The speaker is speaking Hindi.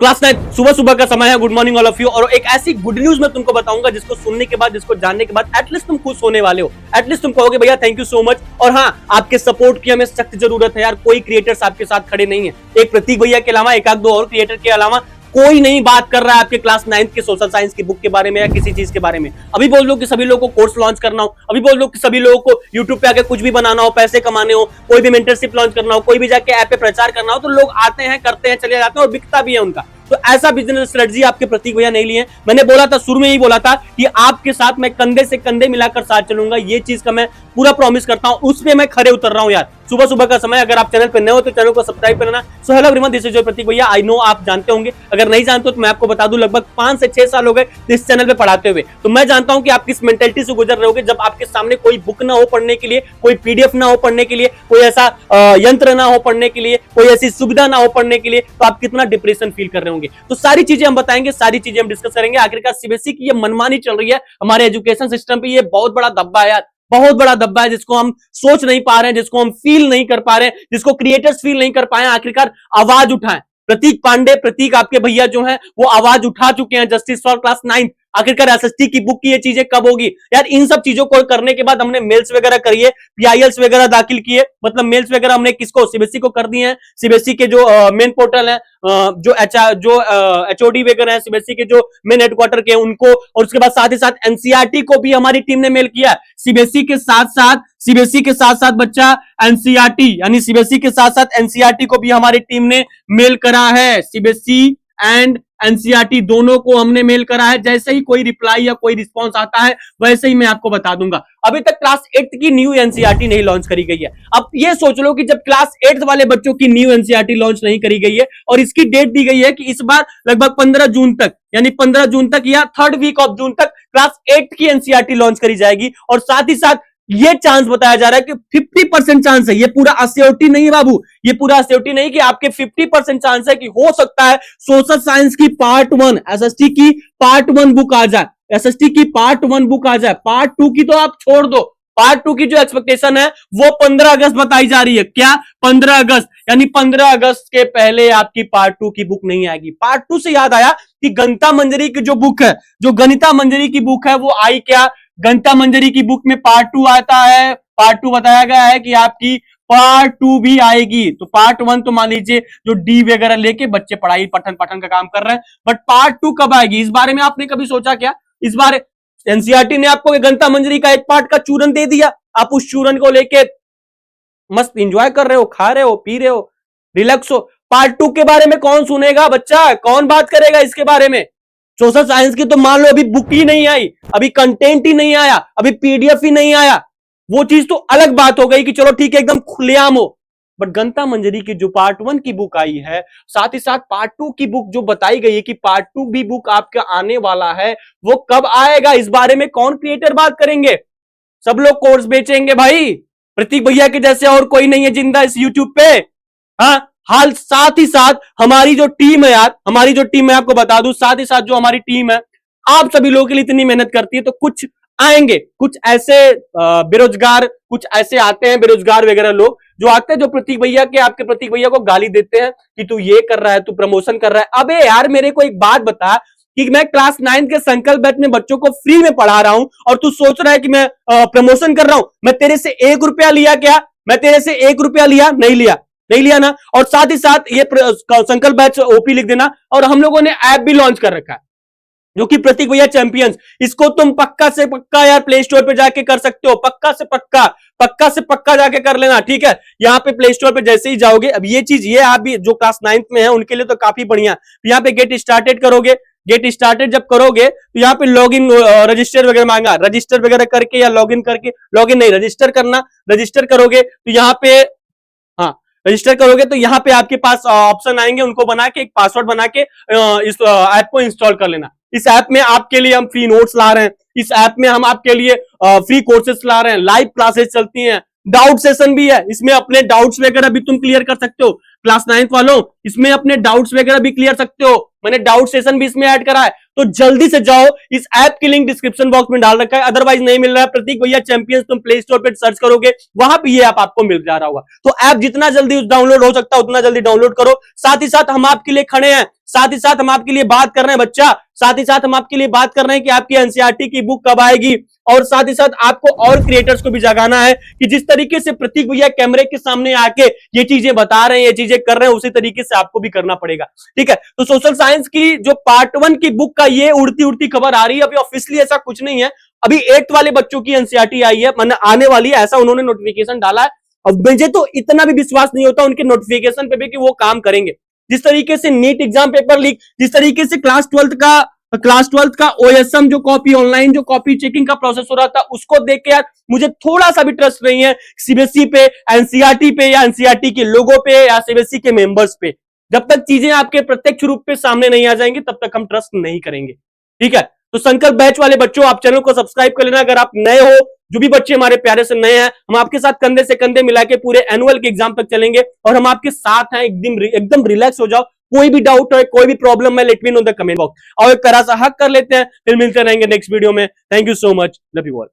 क्लास 9 सुबह सुबह का समय है। Good morning all of you. और एक ऐसी गुड न्यूज मैं तुमको बताऊंगा जिसको सुनने के बाद, जिसको जानने के बाद एटलीस्ट तुम खुश होने वाले हो। एटलीस्ट तुम कहोगे भैया थैंक यू सो मच। और हाँ, आपके सपोर्ट की हमें सख्त जरूरत है यार। कोई क्रिएटर्स आपके साथ खड़े नहीं है। एक प्रतीक भैया के अलावा, एक आध दो और क्रिएटर के अलावा कोई नहीं बात कर रहा है आपके क्लास 9 के सोशल साइंस की बुक के बारे में या किसी चीज के बारे में। अभी बोल लो कि सभी लोगों को कोर्स लॉन्च करना हो, अभी बोल लो कि सभी लोगों को यूट्यूब पे आके कुछ भी बनाना हो, पैसे कमाने हो, कोई भी मेंटरशिप लॉन्च करना हो, कोई भी जाके ऐप पे प्रचार करना हो, तो लोग आते हैं, करते हैं, चले जाते हैं और बिकता भी है उनका। तो ऐसा बिजनेस स्ट्रेटजी आपके प्रतीक भैया नहीं लिए। मैंने बोला था, शुरू में ही बोला था कि आपके साथ मैं कंधे से कंधे मिलाकर साथ चलूंगा। ये चीज का मैं पूरा प्रॉमिस करता हूं, उसमें मैं खड़े उतर रहा हूं यार। सुबह सुबह का समय, अगर आप चैनल पर नए हो तो चैनल को सब्सक्राइब करना। So hello everyone, this is your Prateek bhaiya. I no आप जानते होंगे, अगर नहीं जानते हो तो मैं आपको बता दूं, लगभग 5 से 6 साल हो गए इस चैनल पे पढ़ाते हुए। तो मैं जानता हूं कि आप किस मेंटेलिटी से गुजर रहे होगे जब आपके सामने कोई बुक ना हो पढ़ने के लिए, कोई पीडीएफ ना हो पढ़ने के लिए, कोई ऐसा यंत्र ना हो पढ़ने के लिए, कोई ऐसी सुविधा ना हो पढ़ने के लिए, तो आप कितना डिप्रेशन फील कर रहे होंगे। तो सारी चीजें हम बताएंगे, सारी चीजें हम डिस्कस करेंगे। आखिरकार सीबीएसई की ये मनमानी चल रही है हमारे एजुकेशन सिस्टम पे, ये बहुत बड़ा धब्बा है यार, बहुत बड़ा धब्बा है जिसको हम सोच नहीं पा रहे हैं, जिसको हम फील नहीं कर पा रहे हैं, जिसको क्रिएटर्स फील नहीं कर पाए। आखिरकार आवाज उठाएं। प्रतीक पांडे, प्रतीक आपके भैया जो हैं वो आवाज उठा चुके हैं जस्टिस फॉर क्लास 9। आखिरकार एसएसटी की बुक की ये चीजें कब होगी यार। इन सब चीजों को करने के बाद हमने मेल्स वगैरह करिए, पीआईएल्स वगैरह दाखिल किए, मतलब मेल्स वगैरह हमने किसको, सीबीएसई को कर दिए हैं। सीबीएसई के जो मेन पोर्टल है, जो एचओडी वगैरह है सीबीएसई के, जो मेन हेडक्वार्टर के, उनको, और उसके बाद साथ ही साथ एनसीईआरटी को भी हमारी टीम ने मेल किया। सीबीएसई के साथ साथ बच्चा एनसीईआरटी, यानी सीबीएसई के साथ साथ एनसीईआरटी को भी हमारी टीम ने मेल करा है। सीबीएसई एंड एनसीईआरटी दोनों को हमने मेल करा है। जैसे ही कोई रिप्लाई या कोई रिस्पांस आता है वैसे ही मैं आपको बता दूंगा। अभी तक क्लास 8 की न्यू एनसीईआरटी नहीं लॉन्च करी गई है। अब ये सोच लो कि जब क्लास 8 वाले बच्चों की न्यू एनसीईआरटी लॉन्च नहीं करी गई है और इसकी डेट दी गई है कि इस बार लगभग 15 जून तक, यानी 15 जून तक या 3rd वीक ऑफ जून तक क्लास 8 की एनसीईआरटी लॉन्च करी जाएगी। और साथ ही साथ ये चांस बताया जा रहा है कि 50% चांस है, ये पूरा अस्योरिटी नहीं है बाबू, ये पूरा अस्योरिटी नहीं कि आपके 50% चांस है कि हो सकता है सोशल साइंस की पार्ट 1 एसएसटी की पार्ट 1 बुक आ जाए। एसएसटी की पार्ट 1 बुक आ जाए। पार्ट 2 की तो आप छोड़ दो, पार्ट 2 की जो एक्सपेक्टेशन है वो 15 अगस्त बताई जा रही है। क्या 15 अगस्त, यानी 15 अगस्त के पहले आपकी पार्ट 2 की बुक नहीं आएगी। पार्ट 2 से याद आया कि गणिता मंजरी की जो बुक है, जो गणिता मंजरी की बुक है वो आई क्या। गणिता मंजरी की बुक में पार्ट 2 आता है, पार्ट 2 बताया गया है कि आपकी पार्ट 2 भी आएगी। तो पार्ट 1 तो मान लीजिए जो डी वगैरह लेके बच्चे पढ़ाई पठन का काम कर रहे हैं, बट पार्ट 2 कब आएगी इस बारे में आपने कभी सोचा क्या। इस बार एनसीईआरटी ने आपको गणिता मंजरी का एक पार्ट का चूरन दे दिया, आप उस चूरन को लेके मस्त इंजॉय कर रहे हो, खा रहे हो, पी रहे हो, रिलैक्स हो। पार्ट 2 के बारे में कौन सुनेगा बच्चा, कौन बात करेगा इसके बारे में। सोशल साइंस की तो मान लो अभी बुक ही नहीं आई, अभी कंटेंट ही नहीं आया, अभी पीडीएफ ही नहीं आया। वो चीज तो अलग बात हो गई कि चलो ठीक है एकदम खुलेआम हो। बट गणिता मंजरी की जो पार्ट 1 की बुक आई है, साथ ही साथ पार्ट 2 की बुक जो बताई गई है कि पार्ट 2 भी बुक आपका आने वाला है, वो कब आएगा इस बारे में कौन क्रिएटर बात करेंगे। सब लोग कोर्स बेचेंगे भाई, प्रतीक भैया के जैसे और कोई नहीं है जिंदा इस यूट्यूब पे। हाँ, हाल साथ ही साथ हमारी जो टीम है यार, हमारी जो टीम है आपको बता दूं, साथ ही साथ जो हमारी टीम है आप सभी लोगों के लिए इतनी मेहनत करती है, तो कुछ आएंगे, कुछ ऐसे बेरोजगार, कुछ ऐसे आते हैं बेरोजगार वगैरह लोग जो आते हैं, जो प्रतीक भैया के, आपके प्रतीक भैया को गाली देते हैं कि तू ये कर रहा है, तू प्रमोशन कर रहा है। अबे यार मेरे को एक बात बता कि मैं क्लास 9 के संकल्प बैच में बच्चों को फ्री में पढ़ा रहा हूं और तू सोच रहा है कि मैं प्रमोशन कर रहा हूं। मैं तेरे से 1 रुपया लिया क्या, मैं तेरे से 1 रुपया लिया, नहीं लिया, नहीं लिया ना। और साथ ही साथ ये संकल्प बैच ओपी लिख देना। और हम लोगों ने ऐप भी लॉन्च कर रखा है जो कि प्रतीक भैया चैंपियंस, इसको तुम पक्का से पक्का यार प्ले स्टोर पे जाके कर सकते हो, पक्का से पक्का जाके कर लेना, ठीक है। यहाँ पे प्ले स्टोर पे जैसे ही जाओगे, अब ये चीज ये आप भी जो क्लास 9th में है उनके लिए तो काफी बढ़िया। यहाँ पे गेट स्टार्टेड करोगे, गेट स्टार्टेड जब करोगे तो यहाँ पे लॉग इन रजिस्टर वगैरह मांगा, रजिस्टर वगैरह करके या लॉग इन करके, लॉग इन नहीं रजिस्टर करना, रजिस्टर करोगे तो यहाँ पे, हाँ रजिस्टर करोगे तो यहाँ पे आपके पास ऑप्शन आएंगे, उनको बना के एक पासवर्ड बना के इस ऐप को इंस्टॉल कर लेना। इस ऐप में आपके लिए हम फ्री नोट्स ला रहे हैं, इस ऐप में हम आपके लिए फ्री कोर्सेस ला रहे हैं, लाइव क्लासेस चलती हैं, डाउट सेशन भी है, इसमें अपने डाउट्स वगैरह भी तुम क्लियर कर सकते हो। क्लास 9th वालों, इसमें अपने डाउट्स वगैरह भी क्लियर सकते हो, मैंने डाउट सेशन भी इसमें ऐड करा है। तो जल्दी से जाओ, इस ऐप की लिंक डिस्क्रिप्शन बॉक्स में डाल रखा है, अदरवाइज नहीं मिल रहा है। प्रतीक भैया चैंपियंस तुम प्ले स्टोर पे सर्च करोगे, वहां पे ये ऐप आपको मिल जा रहा होगा। तो ऐप जितना जल्दी डाउनलोड हो सकता है उतना जल्दी डाउनलोड करो। साथ ही साथ हम आपके लिए खड़े हैं, साथ ही साथ हम आपके लिए बात कर रहे हैं बच्चा, साथ ही साथ हम आपके लिए बात कर रहे हैं कि आपकी एनसीईआरटी की बुक कब आएगी, और साथ ही साथ आपको और क्रिएटर्स को भी जगाना है कि जिस तरीके से प्रतीक भैया कैमरे के सामने आके ये चीजें बता रहे हैं, ये चीजें कर रहे हैं, उसी तरीके से आपको भी करना पड़ेगा। ठीक है, तो सोशल साइंस की जो पार्ट 1 की बुक का ये उड़ती उड़ती खबर आ रही है, अभी ऑफिशियली ऐसा कुछ नहीं है, अभी 8th वाले बच्चों की एनसीईआरटी आई है, मतलब आने वाली है, ऐसा उन्होंने नोटिफिकेशन डाला है। अब मुझे तो इतना भी विश्वास नहीं होता उनके नोटिफिकेशन पे भी कि वो काम करेंगे। जिस तरीके से नीट एग्जाम पेपर लीक, जिस तरीके से क्लास 12th का ओएसएम जो कॉपी, ऑनलाइन जो कॉपी चेकिंग का प्रोसेस हो रहा था, उसको देख के यार मुझे थोड़ा सा भी ट्रस्ट नहीं है सीबीएसई पे, एनसीईआरटी पे, या एनसीईआरटी के लोगों पे, या सीबीएसई के मेंबर्स पे। जब तक चीजें आपके प्रत्यक्ष रूप पे सामने नहीं आ जाएंगी तब तक हम ट्रस्ट नहीं करेंगे। ठीक है, तो संकल्प बैच वाले बच्चों, आप चैनल को सब्सक्राइब कर लेना। अगर आप नए हो, जो भी बच्चे हमारे प्यारे से नए हैं, हम आपके साथ कंधे से कंधे मिला के पूरे एनुअल के एग्जाम तक चलेंगे और हम आपके साथ हैं। एकदम रिलैक्स हो जाओ, कोई भी डाउट है, कोई भी प्रॉब्लम है, let me know in the comment box. और एक तरह सा हक कर लेते हैं, फिर मिलते रहेंगे नेक्स्ट वीडियो में। Thank you so much, love you all.